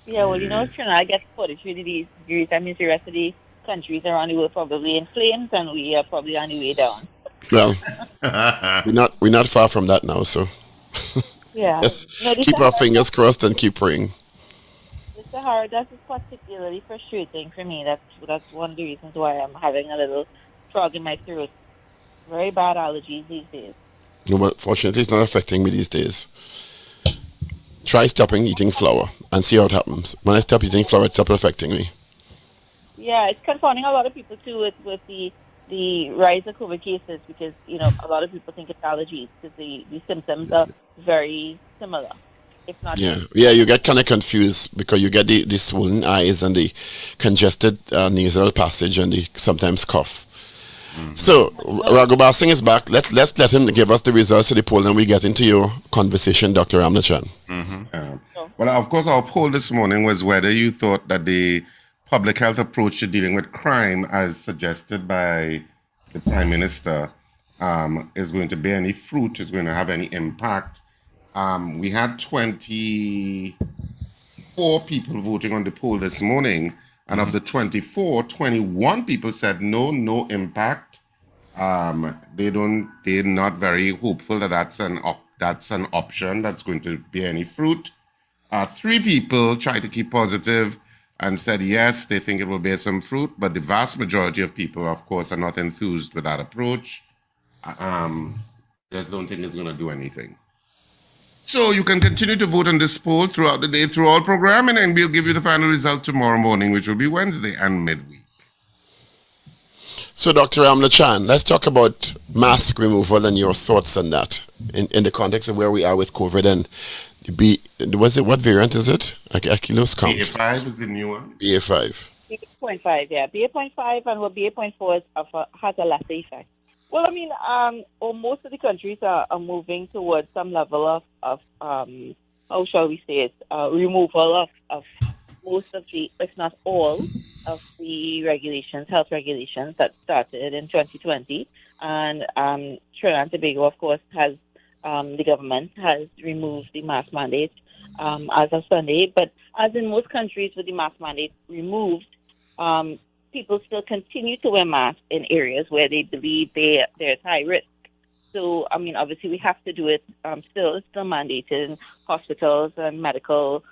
Yeah, well, Trinidad gets 43 degrees. That means the rest of the countries around the world probably in flames, and we are probably on the way down. Well, we're not far from that now, so Yeah. just No, the keep our Sahara fingers crossed and keep praying. The Sahara Desert is particularly frustrating for me. That's one of the reasons why I'm having a little frog in my throat. Very bad allergies these days. No, but fortunately, it's not affecting me these days. Try stopping eating flour and see how it happens. When I stop eating flour, it stopped affecting me. Yeah, it's confounding a lot of people too with the rise of COVID cases because a lot of people think it's allergies because the symptoms are very similar, if not Yeah, yeah, you get kind of confused because you get the swollen eyes and the congested nasal passage and the sometimes cough. So Ragoobarsingh is back. Let's let him give us the results of the poll, and we get into your conversation, Dr. Ramlachan. so. Well, of course, our poll this morning was whether you thought that the public health approach to dealing with crime, as suggested by the Prime Minister, is going to bear any fruit, is going to have any impact. We had 24 people voting on the poll this morning, and of the 24, 21 people said no impact. They're not very hopeful that that's an option that's going to bear any fruit. Three people tried to keep positive and said yes, they think it will bear some fruit, but the vast majority of people, of course, are not enthused with that approach. Just don't think it's going to do anything. So you can continue to vote on this poll throughout the day, through all programming, and we'll give you the final result tomorrow morning, which will be Wednesday and midweek. So, Dr. Ramlachan, let's talk about mask removal and your thoughts on that in the context of where we are with COVID and what variant is it? I lost count. BA5 is the new one. BA5. BA.5, yeah. BA.5 and what BA.4 has a lesser effect. Well, I mean, most of the countries are moving towards some level of how shall we say it, removal of most of the, if not all, of the regulations, health regulations that started in 2020. And Trinidad and Tobago, of course, the government has removed the mask mandate as of Sunday. But as in most countries with the mask mandate removed, people still continue to wear masks in areas where they believe there's high risk. So, I mean, obviously we have to do it it's still mandated in hospitals and medical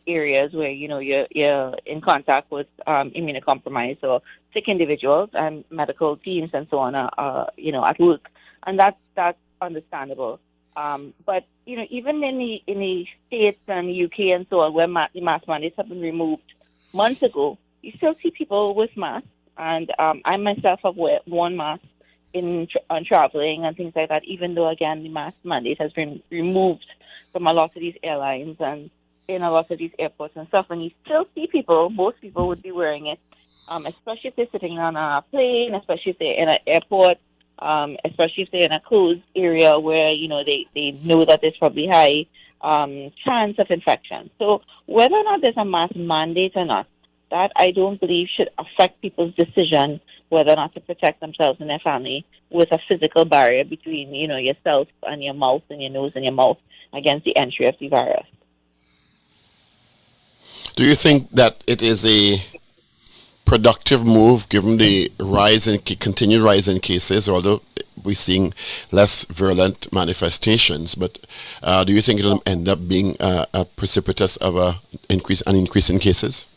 areas where, you're in contact with immunocompromised or sick individuals and medical teams and so on, at work. And that's understandable. But, even in the States and UK and so on, where the mask mandates have been removed months ago, you still see people with masks. And I myself have worn masks on traveling and things like that, even though, again, the mask mandate has been removed from a lot of these airlines and in a lot of these airports and stuff. And you still see most people would be wearing it, especially if they're sitting on a plane, especially if they're in an airport, especially if they're in a closed area where, they know that there's probably high chance of infection. So whether or not there's a mask mandate or not, that I don't believe should affect people's decision whether or not to protect themselves and their family with a physical barrier between, yourself and your mouth and your nose and your mouth against the entry of the virus. Do you think that it is a productive move given the continued rise in cases, although we're seeing less virulent manifestations? But do you think it'll end up being a precipitous of an increase in cases?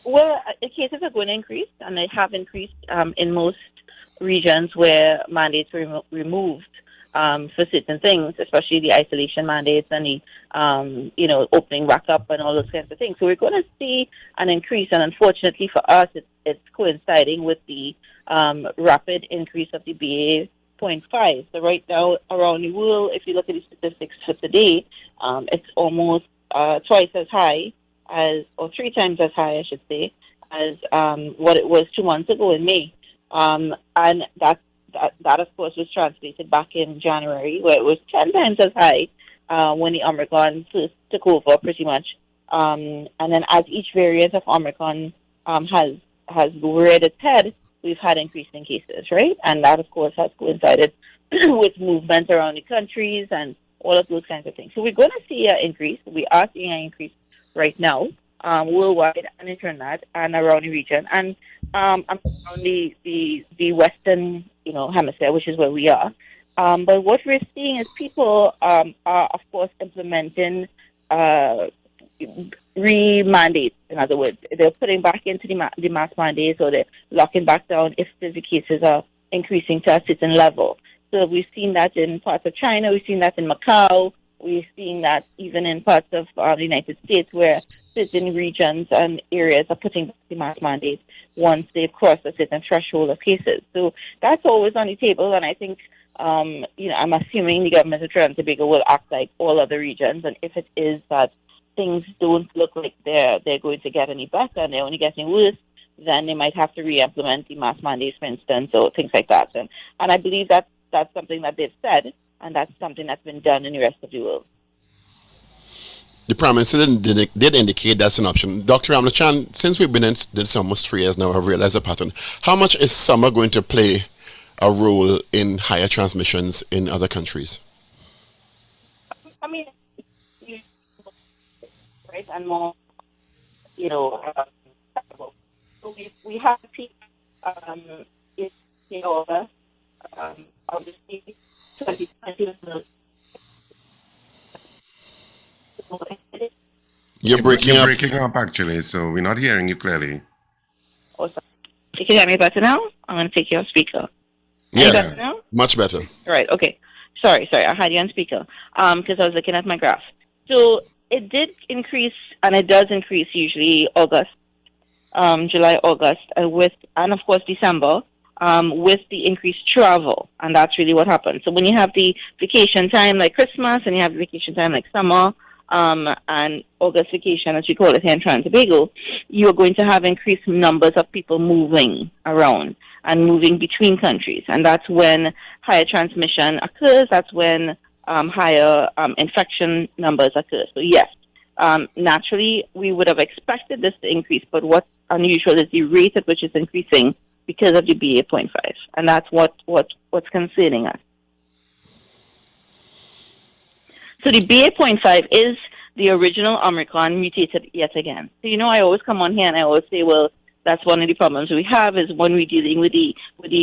Well, the cases are going to increase, and they have increased in most regions where mandates were removed for certain things, especially the isolation mandates and the, opening back up and all those kinds of things. So we're going to see an increase, and unfortunately for us, it's coinciding with the rapid increase of the BA.5. So right now, around the world, if you look at the statistics for today, it's almost twice as high or three times as high, I should say, as what it was 2 months ago in May. And that, of course, was translated back in January, where it was 10 times as high when the Omicron first took over, pretty much. And then as each variant of Omicron has reared its head, we've had increasing cases, right? And that, of course, has coincided with movement around the countries and all of those kinds of things. So we're going to see an increase. We are seeing an increase right now. worldwide and in Trinidad and around the region, and around the Western, hemisphere, which is where we are. But what we're seeing is people are, of course, implementing re-mandates. In other words, they're putting back into the mask mandates, or they're locking back down if the cases are increasing to a certain level. So we've seen that in parts of China, we've seen that in Macau, we've seen that even in parts of the United States, where certain regions and areas are putting back the mask mandates once they've crossed a certain threshold of cases. So that's always on the table, and I think, I'm assuming the government of Trinidad and Tobago will act like all other regions, and if it is that things don't look like they're going to get any better and they're only getting worse, then they might have to re-implement the mask mandates, for instance, or things like that. And I believe that that's something that they've said, and that's something that's been done in the rest of the world. The Prime Minister did indicate that's an option. Dr. Ramlachan, since we've been in this almost 3 years now, I've realized a pattern. How much is summer going to play a role in higher transmissions in other countries? I mean, right, and more, so we have people in August, obviously, 2020. You're breaking up, actually, so we're not hearing you clearly. Awesome. You can hear me better now? I'm going to take you off speaker. Yes, better now? Much better. Right, okay. Sorry, I had you on speaker because I was looking at my graph. So it did increase, and it does increase usually August, July, August, and of course December, with the increased travel, and that's really what happens. So when you have the vacation time like Christmas, and you have the vacation time like summer, and August vacation, as we call it here in Trinidad and Tobago, you're going to have increased numbers of people moving around and moving between countries, and that's when higher transmission occurs. That's when higher infection numbers occur. So yes, naturally we would have expected this to increase, but what's unusual is the rate at which it's increasing because of the BA.5, and that's what's concerning us. So the BA.5 is the original Omicron mutated yet again. So I always come on here and I always say, well, that's one of the problems we have is when we're dealing with the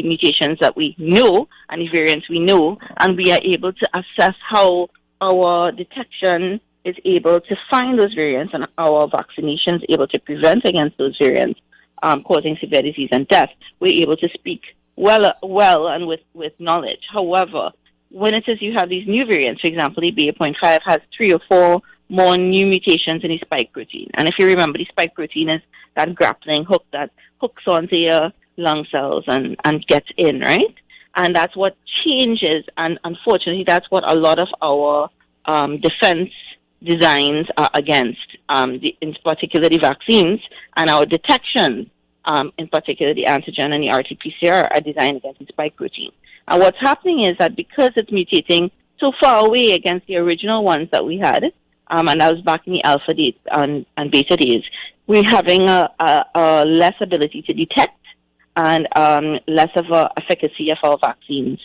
mutations that we know and the variants we know, and we are able to assess how our detection is able to find those variants and our vaccination is able to prevent against those variants causing severe disease and death. We're able to speak well and with knowledge. However, when it says you have these new variants, for example, the BA.5 has 3 or 4 more new mutations in the spike protein. And if you remember, the spike protein is that grappling hook that hooks onto your lung cells and gets in, right? And that's what changes, and unfortunately, that's what a lot of our defense designs are against, in particular the vaccines, and our detections, in particular the antigen and the RT-PCR, are designed against the spike protein. And what's happening is that because it's mutating so far away against the original ones that we had, and that was back in the alpha days and beta days, we're having a less ability to detect and less of a efficacy of our vaccines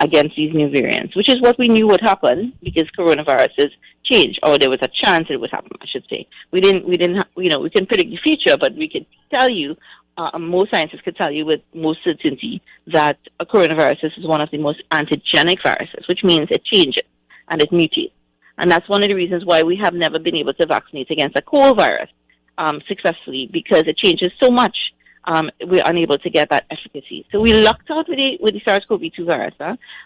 against these new variants, which is what we knew would happen because coronaviruses change, or there was a chance it would happen, I should say. We can predict the future, but we could tell you, most scientists could tell you with most certainty that a coronavirus is one of the most antigenic viruses, which means it changes and it mutates. And that's one of the reasons why we have never been able to vaccinate against a cold virus successfully, because it changes so much. We're unable to get that efficacy. So we lucked out with the SARS-CoV-2 virus.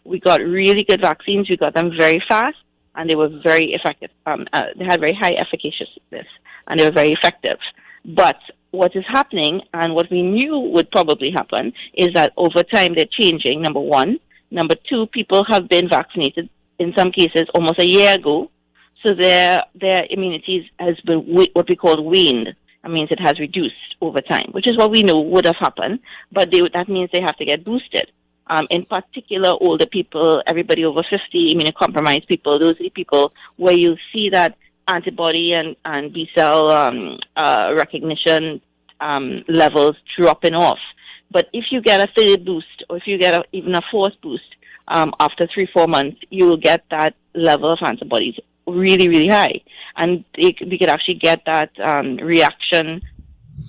We got really good vaccines. We got them very fast, and they were very effective. They had very high efficaciousness, and they were very effective. But what is happening, and what we knew would probably happen, is that over time they're changing, number one. Number two, people have been vaccinated, in some cases, almost a year ago. So their immunity has been what we call waned. That means it has reduced over time, which is what we know would have happened. But that means they have to get boosted. In particular, older people, everybody over 50, immunocompromised people, those are the people where you see that antibody and B-cell recognition levels dropping off. But if you get a third boost, or if you get even a fourth boost, after 3-4 months, you will get that level of antibodies really, really high. And we could actually get that reaction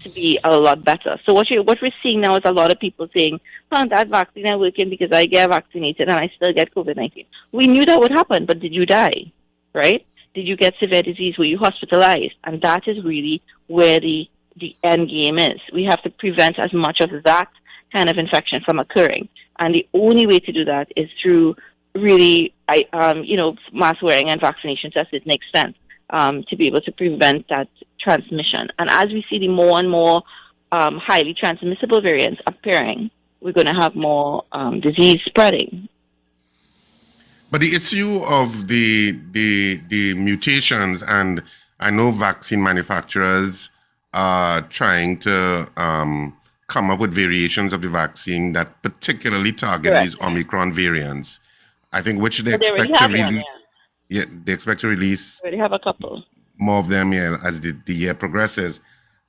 to be a lot better. So what we're seeing now is a lot of people saying, that vaccine is working because I get vaccinated and I still get COVID-19. We knew that would happen, but did you die, right? Did you get severe disease? Were you hospitalized? And that is really where the end game is. We have to prevent as much of that kind of infection from occurring. And the only way to do that is through really, mask wearing and vaccination tests. It makes sense to be able to prevent that transmission. And as we see the more and more highly transmissible variants appearing, we're going to have more disease spreading. But the issue of the mutations, and I know vaccine manufacturers are trying to come up with variations of the vaccine that particularly target these Omicron variants. I think which they expect to release. Yeah, they expect to release. We already have a couple more of them, as the year progresses.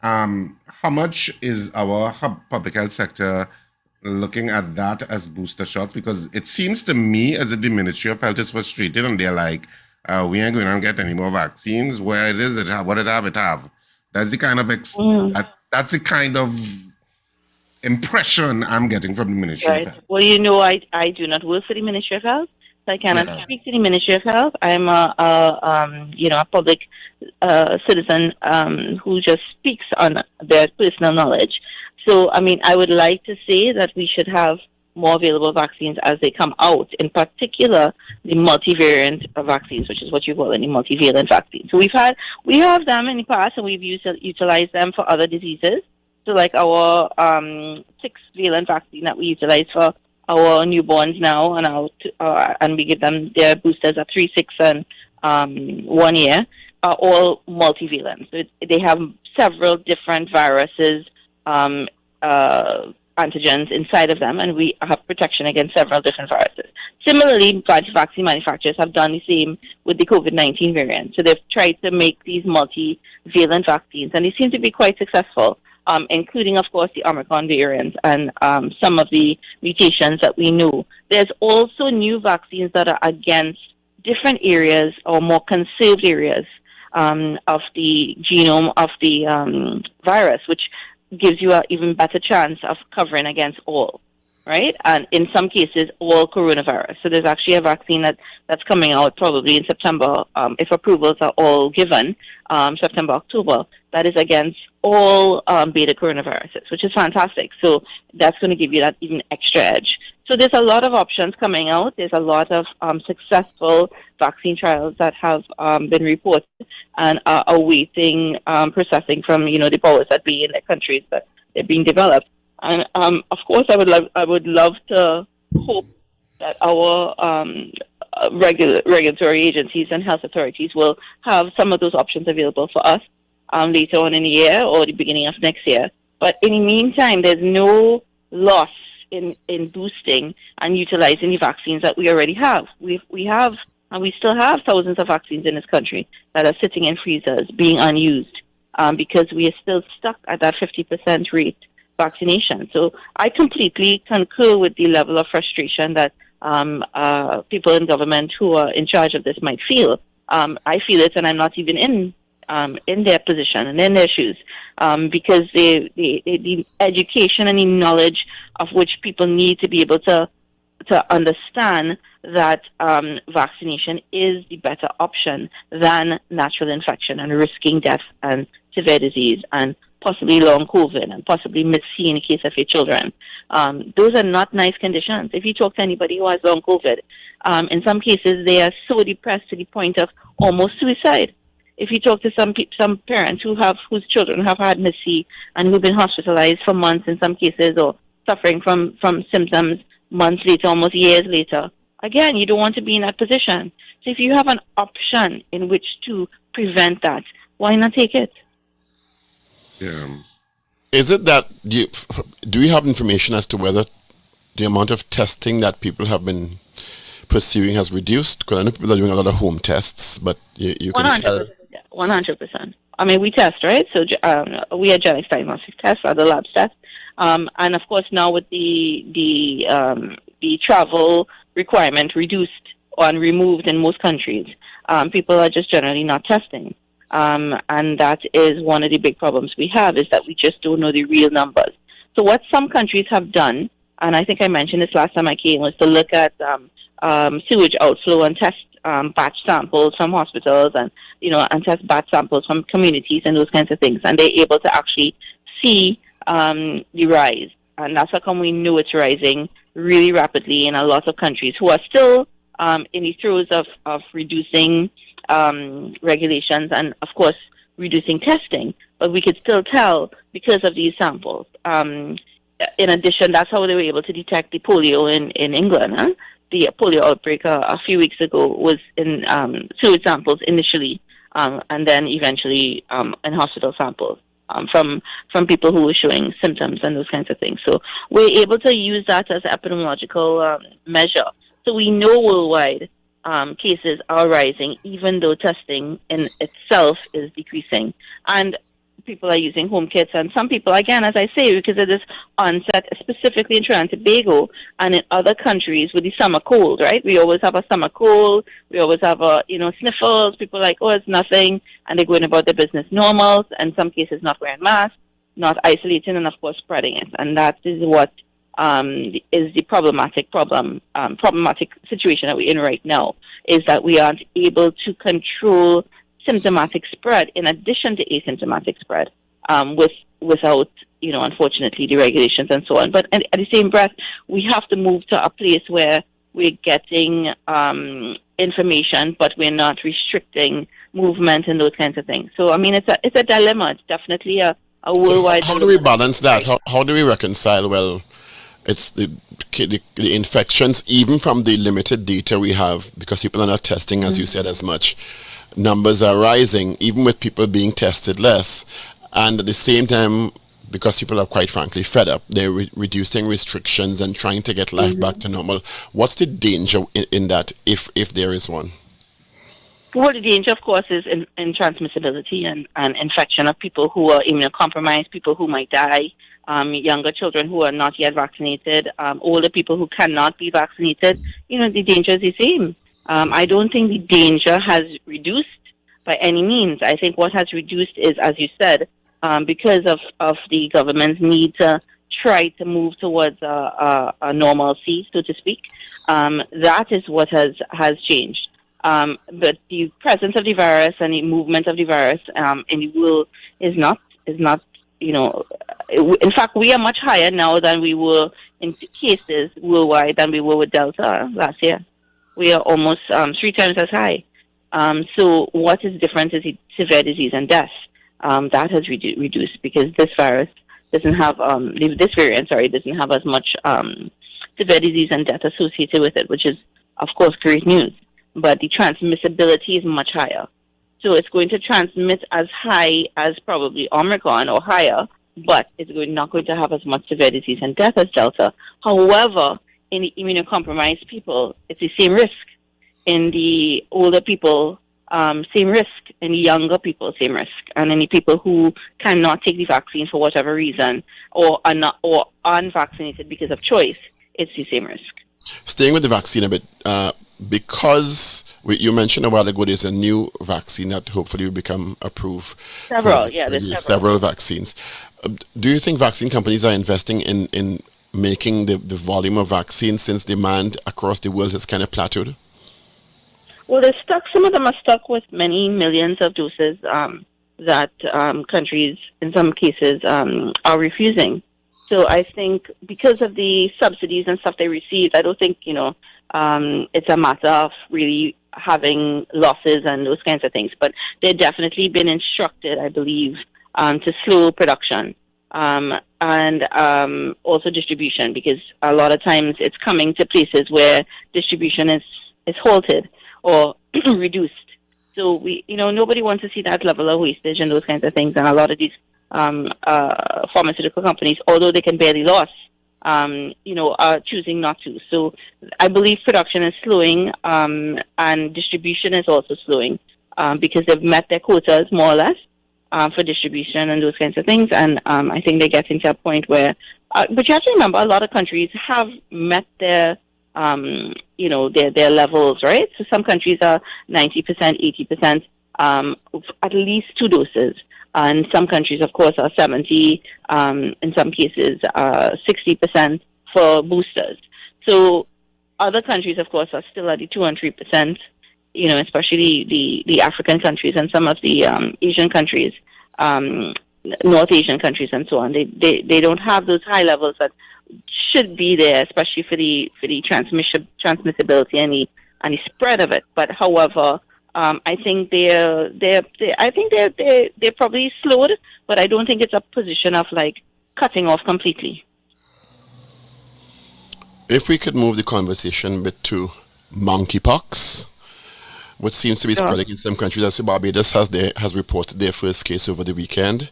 How much is our public health sector looking at that as booster shots? Because it seems to me as if the Ministry of Health is frustrated and they're like, we ain't going to get any more vaccines. Where it is, what it have. That's the kind of that's the kind of impression I'm getting from the Ministry of Health. Well, I do not work for the Ministry of Health, so I cannot speak to the Ministry of Health. I'm a public citizen who just speaks on their personal knowledge. So, I would like to say that we should have more available vaccines as they come out, in particular the multivariant vaccines, which is what you call any multivalent vaccines. So we have them in the past, and we've utilized them for other diseases. So like our 6-valent vaccine that we utilize for our newborns now, and we give them their boosters at 3, 6, and 1 year, are all multivalent. So they have several different viruses, antigens inside of them, and we have protection against several different viruses. Similarly, vaccine manufacturers have done the same with the COVID-19 variant. So they've tried to make these multivalent vaccines, and they seem to be quite successful, including, of course, the Omicron variant and some of the mutations that we know. There's also new vaccines that are against different areas or more conserved areas of the genome of the virus, which gives you an even better chance of covering against all, right? And in some cases, all coronavirus. So there's actually a vaccine that's coming out probably in September, if approvals are all given, September, October, that is against all beta coronaviruses, which is fantastic. So that's going to give you that even extra edge. So there's a lot of options coming out. There's a lot of successful vaccine trials that have been reported and are awaiting processing from the powers that be in their countries that they're being developed. And of course, I would love to hope that our regulatory agencies and health authorities will have some of those options available for us later on in the year or the beginning of next year. But in the meantime, there's no loss in boosting and utilizing the vaccines that we already have. We have, and we still have thousands of vaccines in this country that are sitting in freezers being unused because we are still stuck at that 50% rate vaccination. So I completely concur with the level of frustration that people in government who are in charge of this might feel. I feel it, and I'm not even in their position and in their shoes, because the education and the knowledge of which people need to be able to understand that vaccination is the better option than natural infection and risking death and severe disease and possibly long COVID and possibly MIS-C in the case of your children. Those are not nice conditions. If you talk to anybody who has long COVID, in some cases they are so depressed to the point of almost suicide. If you talk to some parents whose children have had MIS-C and who've been hospitalized for months in some cases or suffering from symptoms months later, almost years later, again, you don't want to be in that position. So if you have an option in which to prevent that, why not take it? Yeah. Is it that do you have information as to whether the amount of testing that people have been pursuing has reduced? Because I know people are doing a lot of home tests, but you can tell. 100%. I mean, we test, right? So we are Geneticist diagnostic tests, other labs tests, and of course now with the travel requirement reduced or removed in most countries, People are just generally not testing. And that is one of the big problems we have, is that we just don't know the real numbers. So what some countries have done, and I think I mentioned this last time I came, was to look at sewage outflow and test batch samples from hospitals, and and test batch samples from communities and those kinds of things. And they're able to actually see the rise. And that's how come we know it's rising really rapidly in a lot of countries who are still in the throes of reducing regulations and, of course, reducing testing. But we could still tell because of these samples. In addition, that's how they were able to detect the polio in England. Huh? The polio outbreak a few weeks ago was in fluid samples initially, and then eventually in hospital samples from people who were showing symptoms and those kinds of things. So we're able to use that as an epidemiological measure. So we know worldwide cases are rising, even though testing in itself is decreasing. And people are using home kits, and some people, again, as I say, because of this onset, specifically in Trinidad and Tobago and in other countries with the summer cold, right? We always have a summer cold. We always have sniffles. People are like, oh, it's nothing, and they're going about their business normal. In some cases, not wearing masks, not isolating, and of course, spreading it. And that is what is the problematic situation that we're in right now, is that we aren't able to control symptomatic spread in addition to asymptomatic spread without, unfortunately, the regulations and so on. But at the same breath, we have to move to a place where we're getting information, but we're not restricting movement and those kinds of things. So, I mean, it's a dilemma. It's definitely a worldwide So how do we balance that? How do we reconcile, well, it's the infections, even from the limited data we have, because people are not testing, as you said, as much. Numbers are rising, even with people being tested less. And at the same time, because people are quite frankly fed up, they're reducing restrictions and trying to get life back to normal. What's the danger in that, if there is one? Well, the danger, of course, is in transmissibility and infection of people who are immunocompromised, people who might die, younger children who are not yet vaccinated, older people who cannot be vaccinated. The danger is the same. I don't think the danger has reduced by any means. I think what has reduced is, as you said, because of the government's need to try to move towards a normalcy, so to speak. That is what has changed. But the presence of the virus and the movement of the virus in the world is not. In fact, we are much higher now than we were in cases worldwide than we were with Delta last year. We are almost 3 times as high. So what is different is the severe disease and death. That has reduced because this virus doesn't have, this variant, doesn't have as much severe disease and death associated with it, which is, of course, great news. But the transmissibility is much higher. So it's going to transmit as high as probably Omicron or higher, but it's not going to have as much severe disease and death as Delta. However, in the immunocompromised people, it's the same risk. In the older people, same risk. In the younger people, same risk. And in the people who cannot take the vaccine for whatever reason, or are not, or unvaccinated because of choice, it's the same risk. Staying with the vaccine a bit, because you mentioned a while ago there's a new vaccine that hopefully will become approved. There's several vaccines. Do you think vaccine companies are investing in making the volume of vaccines, since demand across the world has kind of plateaued? Well, some of them are stuck with many millions of doses that countries, in some cases, are refusing. So I think because of the subsidies and stuff they received, I don't think, it's a matter of really having losses and those kinds of things. But they've definitely been instructed, I believe, to slow production and also distribution, because a lot of times it's coming to places where distribution is halted or reduced. So nobody wants to see that level of wastage and those kinds of things. And a lot of these pharmaceutical companies, although they can bear the loss, are choosing not to. So I believe production is slowing, and distribution is also slowing, because they've met their quotas more or less for distribution and those kinds of things. And I think they're getting to a point where, but you have to remember, a lot of countries have met their their levels, right? So some countries are 90%, 80%, at least 2 doses. And some countries, of course, are 70, in some cases, 60% for boosters. So other countries, of course, are still at the 2 and 3%, especially the African countries and some of the Asian countries, North Asian countries and so on. They don't have those high levels that should be there, especially for the transmissibility and the spread of it. But however, I think they're probably slowed, but I don't think it's a position of like cutting off completely. If we could move the conversation a bit to monkeypox, which seems to be spreading in some countries. As Barbados has reported their first case over the weekend,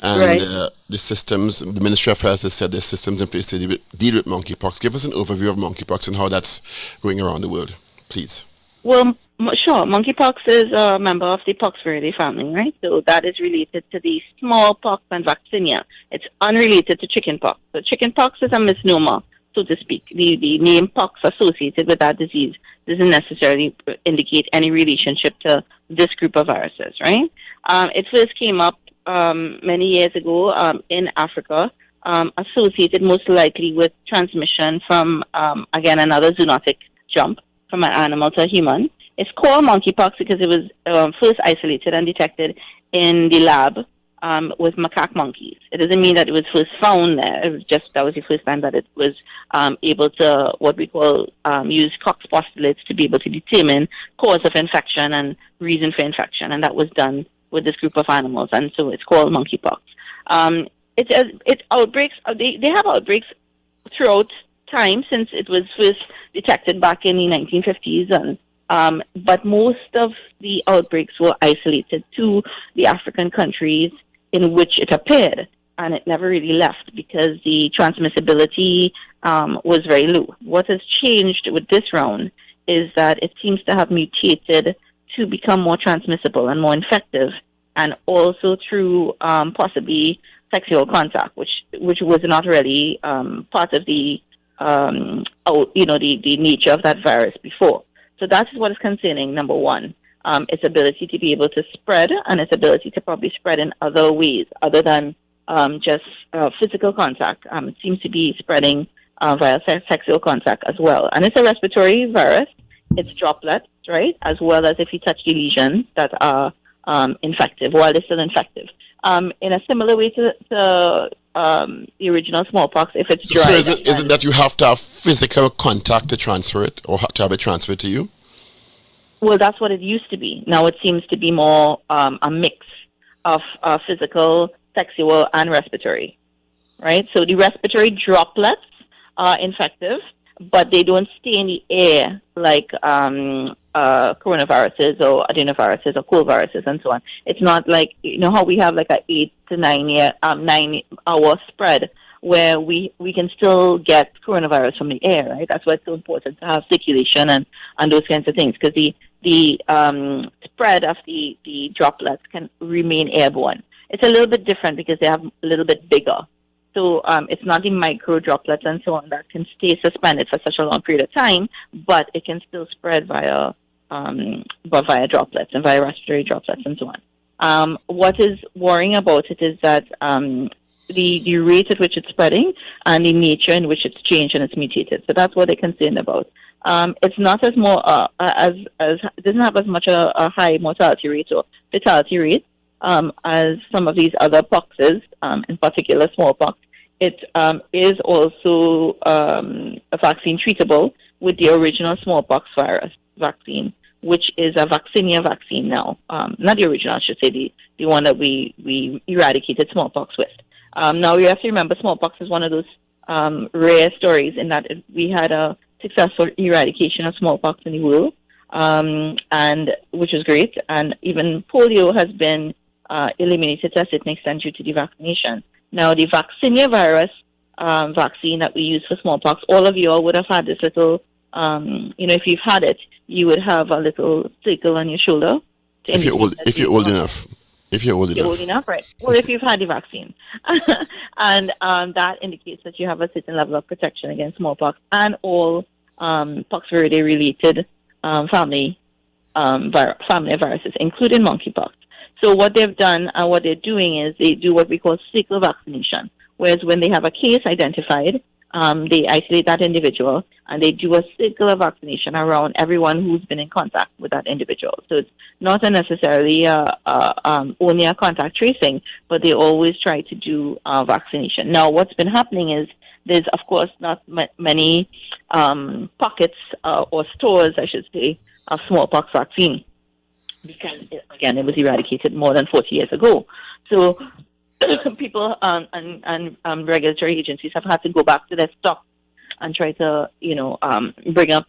and the Ministry of Health has said there's systems in place to deal with monkeypox. Give us an overview of monkeypox and how that's going around the world, please. Well, sure. Monkeypox is a member of the poxviridae family, right? So that is related to the smallpox and vaccinia. It's unrelated to chickenpox. So chickenpox is a misnomer, so to speak. The name pox associated with that disease doesn't necessarily indicate any relationship to this group of viruses, right? It first came up many years ago in Africa, associated most likely with transmission from, again, another zoonotic jump from an animal to a human. It's called monkeypox because it was first isolated and detected in the lab with macaque monkeys. It doesn't mean that it was first found there. It was just that was the first time that it was able to what we call use Koch's postulates to be able to determine cause of infection and reason for infection, and that was done with this group of animals, and so it's called monkeypox. It's outbreaks. They have outbreaks throughout time since it was first detected back in the 1950s, and but most of the outbreaks were isolated to the African countries in which it appeared, and it never really left because the transmissibility was very low. What has changed with this round is that it seems to have mutated to become more transmissible and more infective, and also through possibly sexual contact, which was not really part of the the nature of that virus before. So that is what is concerning, number one. Its ability to be able to spread, and its ability to probably spread in other ways other than just physical contact. It seems to be spreading via sexual contact as well. And it's a respiratory virus. It's droplets, right? As well as if you touch the lesions that are infective, while they're still infective. In a similar way to the original smallpox, if it's dry. So is it that you have to have physical contact to transfer it, or to have it transferred to you? Well, that's what it used to be. Now it seems to be more a mix of physical, sexual, and respiratory, right? So the respiratory droplets are infective, but they don't stay in the air like coronaviruses or adenoviruses or cold viruses and so on. It's not like, how we have like a 8 to 9 hour spread where we can still get coronavirus from the air, right? That's why it's so important to have circulation and those kinds of things, because the spread of the droplets can remain airborne. It's a little bit different because they have a little bit bigger. So it's not the micro droplets and so on that can stay suspended for such a long period of time, but it can still spread via droplets and via respiratory droplets and so on. What is worrying about it is that the rate at which it's spreading and the nature in which it's changed and it's mutated. So that's what they're concerned about. It's not as more it doesn't have as much a high mortality rate or fatality rate as some of these other poxes, in particular smallpox. It is also a vaccine treatable with the original smallpox virus vaccine, which is a vaccinia vaccine now. Not the original, I should say, the one that we eradicated smallpox with. Now, you have to remember smallpox is one of those rare stories in that we had a successful eradication of smallpox in the world, and which is great. And even polio has been eliminated to a certain extent due to the vaccination. Now, the vaccinia virus vaccine that we use for smallpox, all of you all would have had this little, if you've had it, you would have a little circle on your shoulder. If you're old enough. If you're old enough, right? Well, if you've had the vaccine. And that indicates that you have a certain level of protection against smallpox and all poxviridae-related family viruses, including monkeypox. So what they've done and what they're doing is they do what we call cycle vaccination, whereas when they have a case identified, they isolate that individual and they do a cycle of vaccination around everyone who's been in contact with that individual. So it's not necessarily only a contact tracing, but they always try to do vaccination. Now, what's been happening is there's, of course, not many pockets or stores, I should say, of smallpox vaccine because, again, it was eradicated more than 40 years ago. So people and regulatory agencies have had to go back to their stock and try to, bring up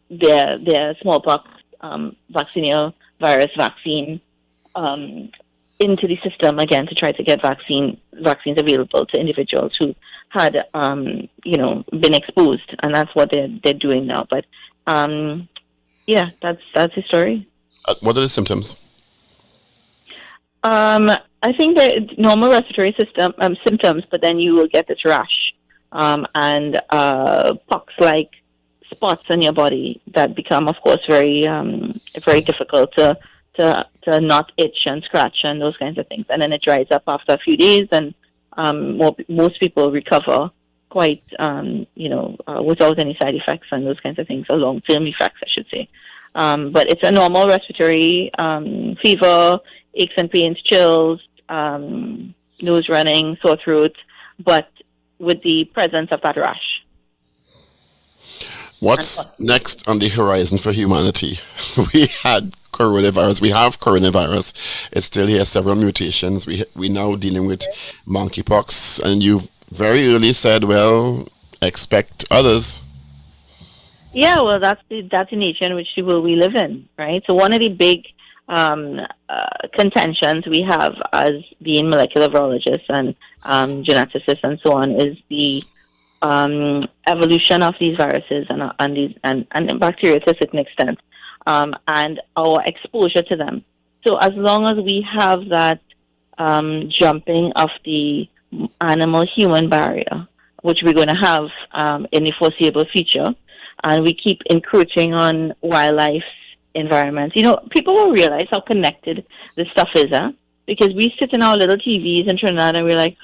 their smallpox vaccinia virus vaccine into the system again to try to get vaccines available to individuals who had, been exposed, and that's what they're doing now. But yeah, that's the story. What are the symptoms? I think they're normal respiratory system symptoms, but then you will get this rash and pox-like spots on your body that become, of course, very very difficult to not itch and scratch and those kinds of things. And then it dries up after a few days, and most people recover quite, without any side effects and those kinds of things, or long-term effects, I should say. But it's a normal respiratory fever, aches and pains, chills, nose running, sore throat, but with the presence of that rash. What's next on the horizon for humanity? We had coronavirus. We have coronavirus. It's still here, several mutations. We now dealing with monkeypox, and you very early said, well, expect others. Yeah, well, that's the nature in which the world we live in, right? So one of the big contentions we have as being molecular virologists and geneticists and so on is the evolution of these viruses and bacteria to a certain extent, and our exposure to them. So as long as we have that jumping of the animal-human barrier, which we're going to have in the foreseeable future, and we keep encroaching on wildlife environments. People don't realize how connected this stuff is, because we sit in our little TVs in Trinidad and we're like,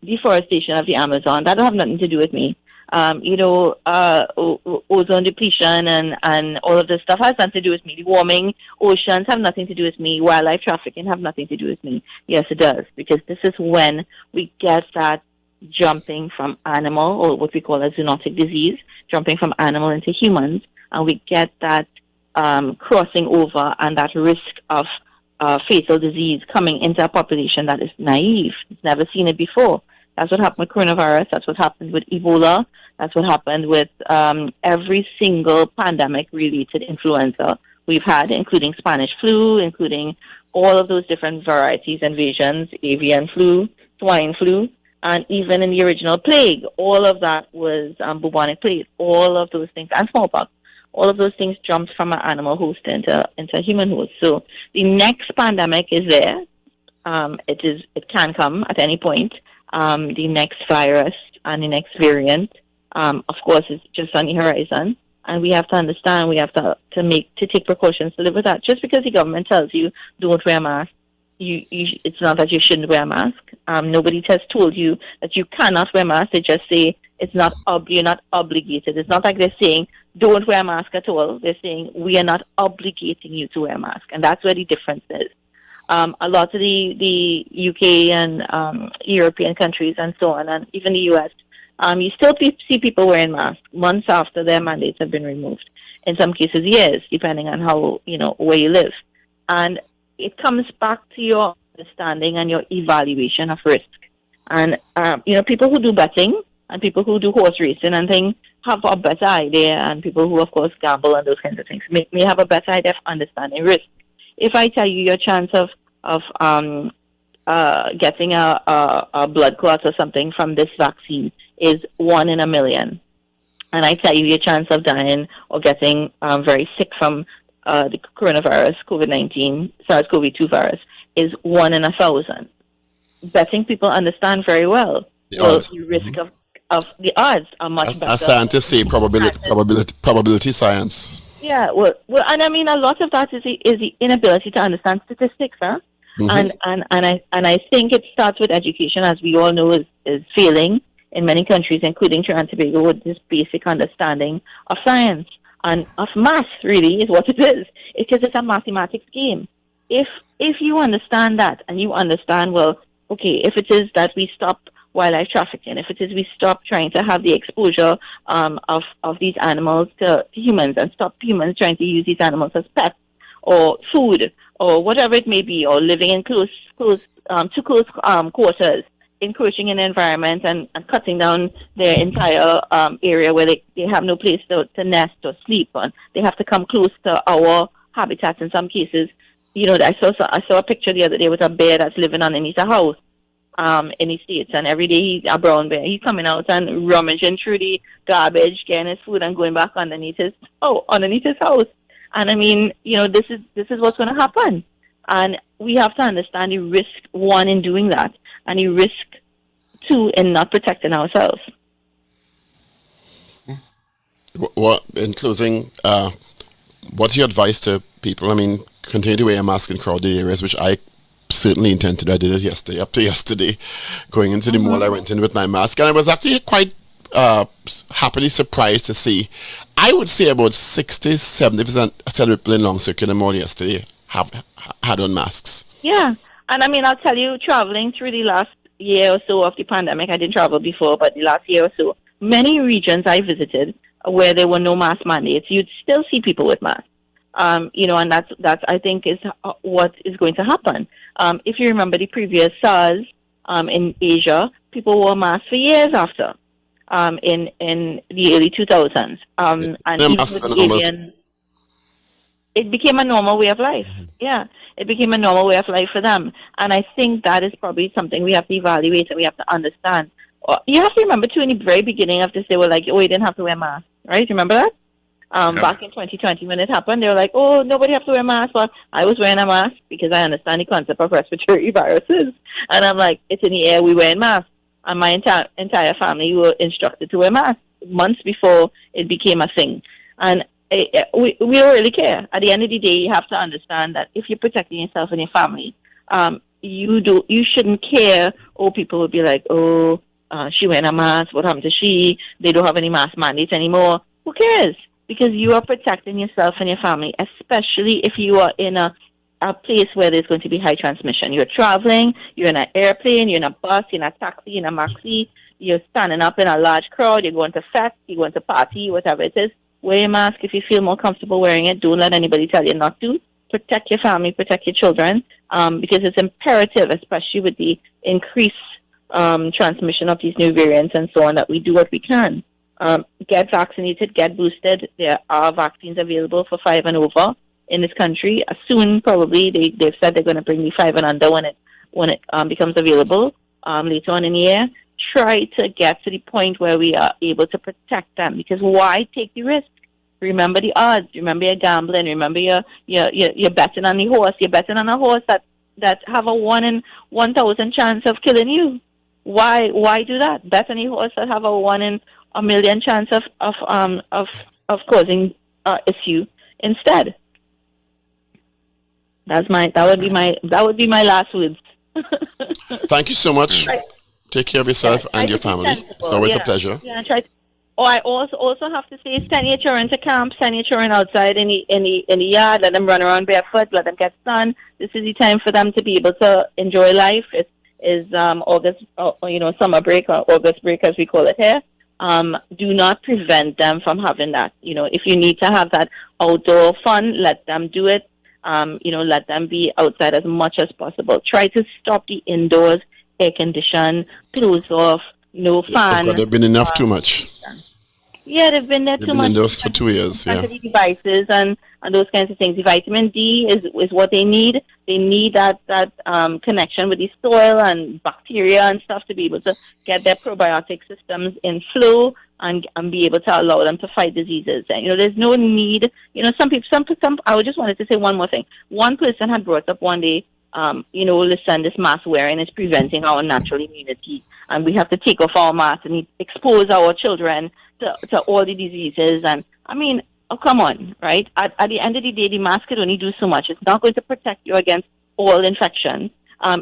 deforestation of the Amazon, that don't have nothing to do with me. Ozone depletion and all of this stuff has nothing to do with me. The warming oceans have nothing to do with me. Wildlife trafficking have nothing to do with me. Yes, it does, because this is when we get that jumping from animal, or what we call a zoonotic disease, jumping from animal into humans, and we get that crossing over and that risk of fatal disease coming into a population that is naive. It's never seen it before. That's what happened with coronavirus. That's what happened with Ebola. That's what happened with every single pandemic-related influenza we've had, including Spanish flu, including all of those different varieties and variants, avian flu, swine flu, and even in the original plague. All of that was bubonic plague. All of those things, and smallpox. All of those things jumped from an animal host into a human host. So the next pandemic is there. It can come at any point. The next virus and the next variant, of course, is just on the horizon, and we have to understand. We have to take precautions to live with that. Just because the government tells you don't wear a mask, it's not that you shouldn't wear a mask. Nobody has told you that you cannot wear a mask. They just say you're not obligated. It's not like they're saying don't wear a mask at all. They're saying we are not obligating you to wear a mask, and that's where the difference is. A lot of the UK and European countries and so on, and even the US, you still see people wearing masks months after their mandates have been removed. In some cases, years, depending on how where you live. And it comes back to your understanding and your evaluation of risk. And people who do betting and people who do horse racing and things have a better idea, and people who, of course, gamble and those kinds of things may have a better idea of understanding risk. If I tell you your chance of getting a blood clot or something from this vaccine is 1 in a million, and I tell you your chance of dying or getting very sick from the coronavirus, COVID-19, SARS-CoV-2 virus, is 1 in 1,000. Betting people understand very well the risk of the odds are much better. As scientists say, probability science. Yeah, well, and I mean, a lot of that is the inability to understand statistics, huh? Mm-hmm. And I think it starts with education, as we all know, is failing in many countries, including Trinidad and Tobago, with this basic understanding of science and of math. Really, is what it is. Because it's a mathematics game. If you understand that, and you understand, well, okay, if it is that we stop wildlife trafficking, if it is we stop trying to have the exposure of these animals to humans, and stop humans trying to use these animals as pets or food or whatever it may be, or living in close quarters, encroaching in the environment and cutting down their entire area where they have no place to nest or sleep, and they have to come close to our habitats in some cases. You know, I saw a picture the other day with a bear that's living underneath a house in the States, and every day a brown bear, he's coming out and rummaging through the garbage, getting his food and going back underneath his house. And I mean, you know, this is what's going to happen, and we have to understand the risk, one, in doing that, and the risk, two, in not protecting ourselves. Well, in closing, what's your advice to people? I mean, continue to wear a mask in crowded areas, which I certainly intend to do. I did it yesterday, up to yesterday. Going into the mall, I went in with my mask, and I was actually quite happily surprised to see, I would say about 60-70% of people in Long Circular Mall yesterday had on masks. Yeah, and I mean, I'll tell you, traveling through the last year or so of the pandemic, I didn't travel before, but the last year or so, many regions I visited where there were no mask mandates, you'd still see people with masks. You know, and that's I think is what is going to happen. If you remember the previous SARS in Asia, people wore masks for years after, in the early 2000s. And even with the avian, it became a normal way of life. Mm-hmm. Yeah, it became a normal way of life for them. And I think that is probably something we have to evaluate and we have to understand. You have to remember, too, in the very beginning of this, they were like, oh, you didn't have to wear masks, right? Remember that? Back in 2020 when it happened, they were like, oh, nobody have to wear a mask. Well, I was wearing a mask because I understand the concept of respiratory viruses. And I'm like, it's in the air, we wear masks. And my entire family were instructed to wear masks months before it became a thing. And we don't really care. At the end of the day, you have to understand that if you're protecting yourself and your family, you shouldn't care. Oh, people will be like, oh, she wearing a mask, what happened to she? They don't have any mask mandates anymore. Who cares? Because you are protecting yourself and your family, especially if you are in a place where there's going to be high transmission. You're traveling, you're in an airplane, you're in a bus, you're in a taxi, you're in a maxi, you're standing up in a large crowd, you're going to fest, you're going to party, whatever it is. Wear your mask if you feel more comfortable wearing it. Don't let anybody tell you not to. Protect your family, protect your children, because it's imperative, especially with the increased transmission of these new variants and so on, that we do what we can. Get vaccinated, get boosted. There are vaccines available for 5 and over in this country. Soon, probably, they've said they're going to bring the 5 and under when it becomes available later on in the year. Try to get to the point where we are able to protect them, because why take the risk? Remember the odds. Remember your gambling. Remember you're betting on the horse. You're betting on a horse that have a 1 in 1,000 chance of killing you. Why do that? Bet on a horse that have a 1 in a million chance of causing issue instead. That would be my last words. Thank you so much. Take care of yourself and your family. It's always a pleasure. Yeah, I also have to say, send your children to camp, send your children outside in the yard, let them run around barefoot, let them get sun. This is the time for them to be able to enjoy life. It is August, summer break, or August break as we call it here. Do not prevent them from having that. If you need to have that outdoor fun, let them do it. Let them be outside as much as possible. Try to stop the indoors, air condition, close off, no fan. They've been enough too much. Yeah, they've been there too much. They've been indoors for 2 years. Yeah. Devices and those kinds of things. The vitamin D is what they need. They need that connection with the soil and bacteria and stuff to be able to get their probiotic systems in flow and be able to allow them to fight diseases. And, there's no need. Some people. I just wanted to say one more thing. One person had brought up one day, listen, this mask wearing is preventing our natural immunity. and we have to take off our masks and expose our children to all the diseases. And I mean, oh, come on, right? At the end of the day, the mask could only do so much. It's not going to protect you against all infections.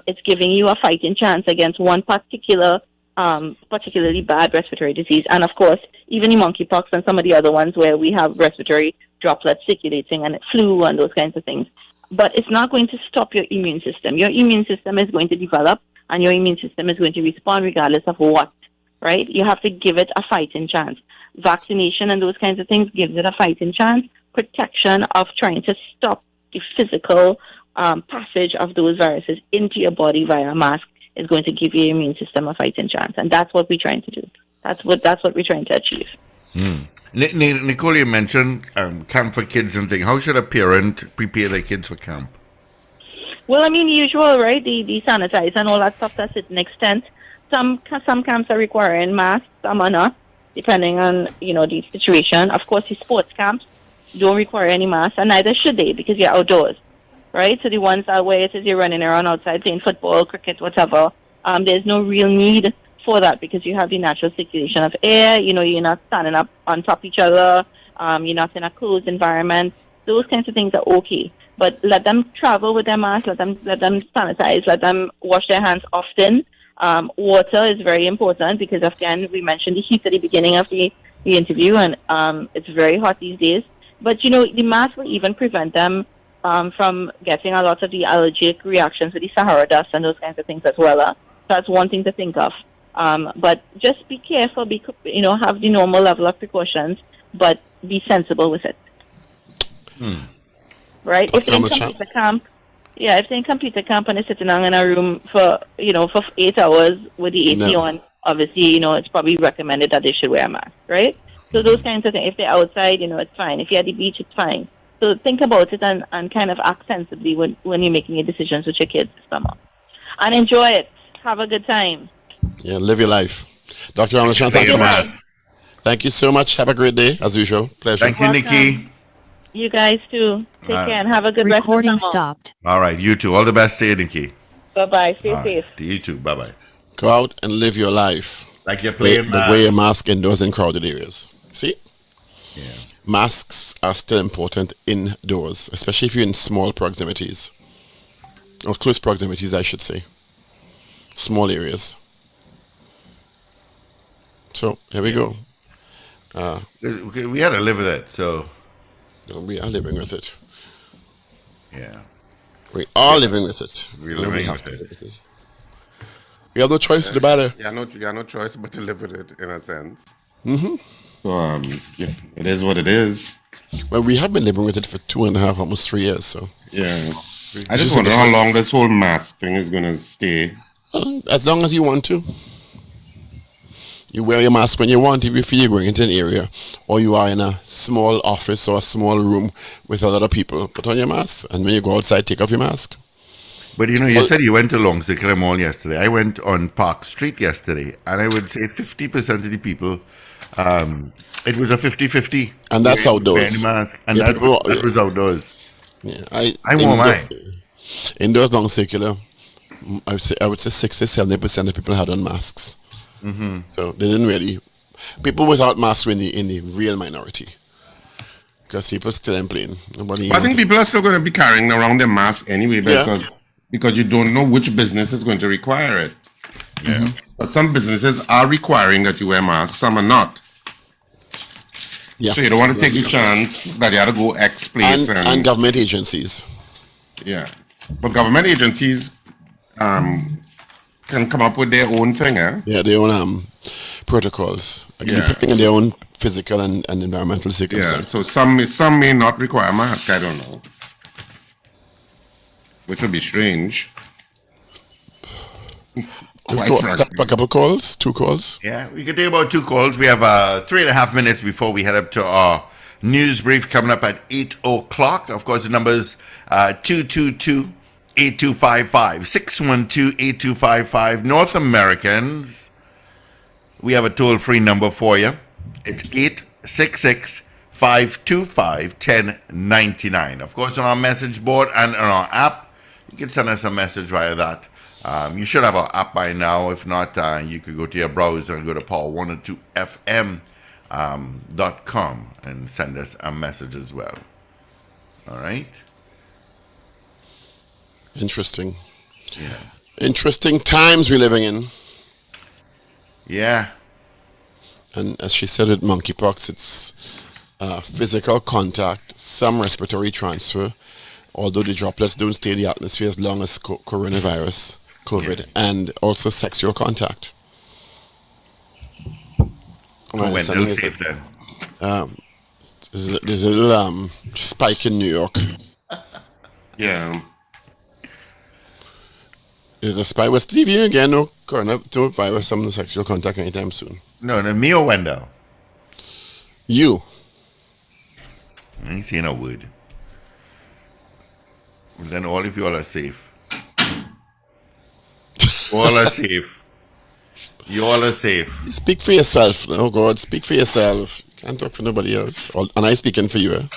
It's giving you a fighting chance against one particularly bad respiratory disease. And of course, even the monkeypox and some of the other ones where we have respiratory droplets circulating and flu and those kinds of things. But it's not going to stop your immune system. Your immune system is going to develop, and your immune system is going to respond regardless of what, right? You have to give it a fighting chance. Vaccination and those kinds of things gives it a fighting chance. Protection of trying to stop the physical passage of those viruses into your body via a mask is going to give your immune system a fighting chance. And that's what we're trying to do. That's what we're trying to achieve. Nicole, you mentioned camp for kids and things. How should a parent prepare their kids for camp? Well, I mean, usual, right? The sanitize and all that stuff to a certain extent. Some camps are requiring masks, some are not, depending on, the situation. Of course, the sports camps don't require any masks, and neither should they, because you're outdoors, right? So the ones that where it is you're running around outside playing football, cricket, whatever, there's no real need for that because you have the natural circulation of air. You're not standing up on top of each other. You're not in a closed environment. Those kinds of things are okay. But let them travel with their mask. Let them sanitize. Let them wash their hands often. Water is very important because, again, we mentioned the heat at the beginning of the interview, and it's very hot these days. But, the mask will even prevent them from getting a lot of the allergic reactions with the Sahara dust and those kinds of things as well. So that's one thing to think of. But just be careful, have the normal level of precautions, but be sensible with it. Right? If they're in computer camp, if they're in computer camp and they're sitting down in a room for 8 hours with the AC on, obviously, it's probably recommended that they should wear a mask, right? So those kinds of things. If they're outside, it's fine. If you're at the beach, it's fine. So think about it and kind of act sensibly when you're making your decisions with your kids this summer. And enjoy it. Have a good time. Yeah, live your life. Dr. Ramlachan, thanks so much. Thank you so much. Have a great day, as usual. Pleasure. Thank you, Nikki. You guys too. Take care and have a good rest of the Recording summer. stopped. All right, you too. All the best to you, Nikki. Bye-bye. Stay safe. To you too. Bye-bye. Go out and live your life. Like you're playing wear a mask indoors in crowded areas. See? Yeah. Masks are still important indoors, especially if you're in small proximities. Or close proximities, I should say. Small areas. So, here we go. We had to live with it, so... We are living with it. Yeah. We are living with it. We're living we have with to it. live with it. We have no choice in the matter. You have no choice but to live with it, in a sense. Mm-hmm. So, it is what it is. Well, we have been living with it for 2.5, almost 3 years, so... Yeah. I just wonder how long this whole mask thing is going to stay. As long as you want to. You wear your mask when you want. If you feel you're going into an area or you are in a small office or a small room with a lot of people, put on your mask. And when you go outside, take off your mask. But you said you went to Long Circular Mall yesterday. I went on Park Street yesterday, and I would say 50% of the people, it was a 50-50. And that's outdoors. And that was outdoors. Yeah, I wore mine. Indoors Long Circular, I would say 60-70% of people had on masks. Mm-hmm. So they didn't really. People without masks were in the real minority. Because people still ain't playing. I think people are still going to be carrying around their mask anyway because you don't know which business is going to require it. Yeah. Mm-hmm. But some businesses are requiring that you wear masks, some are not. Yeah. So you don't want to take the chance that you have to go X place. And government agencies. Yeah. But government agencies can come up with their own thing, Yeah, their own protocols. Depending on their own physical and environmental circumstances. Yeah, so some may not require a mask, I don't know. Which would be strange. A couple calls? 2 calls? Yeah, we can take about 2 calls. We have 3.5 minutes before we head up to our news brief coming up at 8 o'clock. Of course, the number's 222-8255, 612-8255. North Americans, we have a toll-free number for you. It's 866-525-1099. Of course, on our message board and on our app, you can send us a message via that. You should have an app by now. If not, you could go to your browser and go to power102fm.com and send us a message as well. All right? Interesting. Yeah. Interesting times we're living in. Yeah. And as she said with monkeypox, it's physical contact, some respiratory transfer, although the droplets don't stay in the atmosphere as long as coronavirus, COVID, and also sexual contact. My understanding is that, there's a little spike in New York. Yeah. There's a spike. What's TV again? No coronavirus, some sexual contact anytime soon. No, me or Wendell? You. I ain't saying a word. Well, then all of you all are safe. All are safe. You all are safe. Speak for yourself. Oh God, speak for yourself. You can't talk for nobody else. And I speaking for you.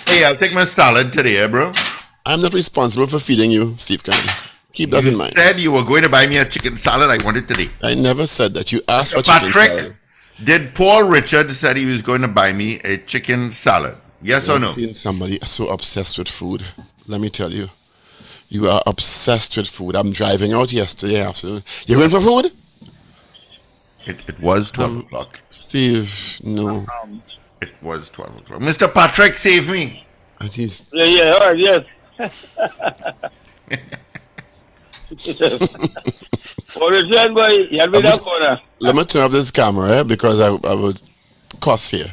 Hey, I'll take my salad today, bro. I'm not responsible for feeding you, Steve Kennedy. Keep that in mind. You said you were going to buy me a chicken salad. I want it today. I never said that. You asked for chicken salad. Did Paul Richard said he was going to buy me a chicken salad? Yes or no? I've seen somebody so obsessed with food. Let me tell you. You are obsessed with food. I'm driving out yesterday afternoon. You going for food? It was 12 o'clock. Steve, no. It was 12 o'clock. Mr. Patrick, save me. And he's... Yeah, all right, yes. Origin boy, you have been that corner. Let me turn off this camera, because I would cuss here.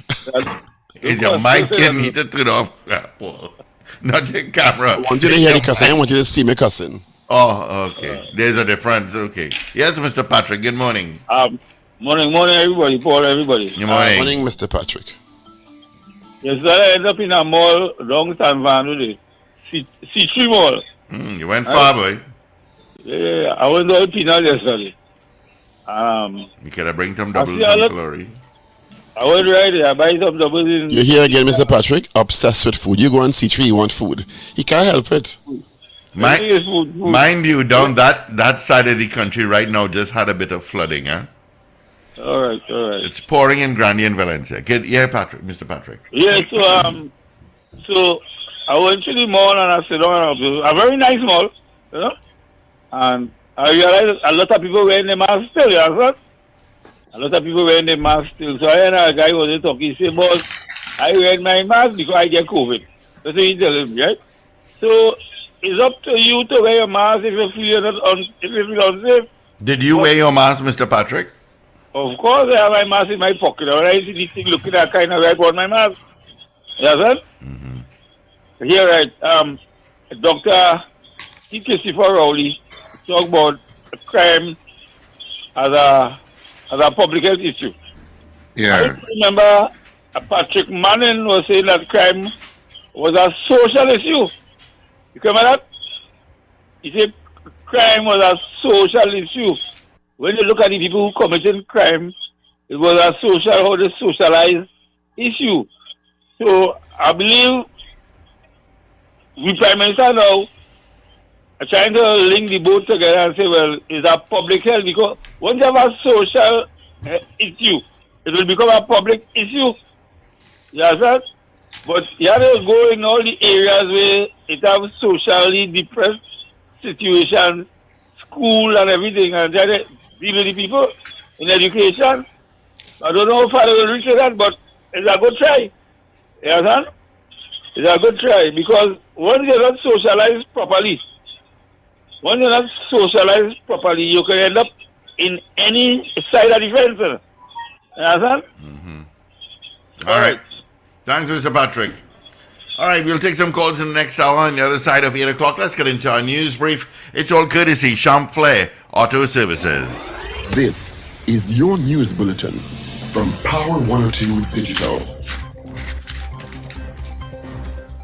Is your mic getting me to turn off, Paul? Not your camera. I want you to hear the cussing. I want you to see me cussing. Oh, okay. There's a difference. Okay. Yes, Mr. Patrick. Good morning. Morning, everybody. Paul, everybody. Good morning. Morning, Mr. Patrick. Yes, sir. I ended up in a mall, downtown Van with C3 Mall. You went far, boy. Yeah, I went down to Pinal yesterday. You could have bring some doubles in glory. I went right there. I buy some doubles in. You're here again, Mr. Patrick. Obsessed with food. You go on C3, you want food. He can't help it. Food. Mind you, down that side of the country right now just had a bit of flooding, huh? All right. It's pouring in Grandy and Valencia. Patrick, Mr. Patrick. Yeah, so I went to the mall and I said, a very nice mall, you know? And I realized a lot of people wearing the mask still, you know? A lot of people wearing the mask still. So I and a guy was talking, he said, boss, I wear my mask because I get COVID. That's what he tell him, right? So it's up to you to wear your mask if you feel unsafe. Did you wear your mask, Mr. Patrick? Of course, I have my mask in my pocket. When I see this thing looking at kind of like on my mask. Yes, sir? Mm-hmm. Here, right. Dr. Christopher Rowley talk about crime as a public health issue. Yeah. I remember Patrick Manning was saying that crime was a social issue. You remember that? He said crime was a social issue. When you look at the people who committed crime, it was a socialized issue. So I believe we Prime Minister now are trying to link the both together and say, well, it's a public health, because once you have a social issue, it will become a public issue. Yes, sir? But you have to go in all the areas where it have socially depressed situations, school and everything, and try to deal with the people in education. I don't know how far they will reach that, but it's a good try. Yes, sir? It's a good try, because once you're not socialized properly, you can end up in any side of the fence. Yes, sir? Mm-hmm. All right. Thanks, Mr. Patrick. All right, we'll take some calls in the next hour on the other side of 8 o'clock. Let's get into our news brief. It's all courtesy Champ Flair Auto Services. This is your news bulletin from Power 102 Digital.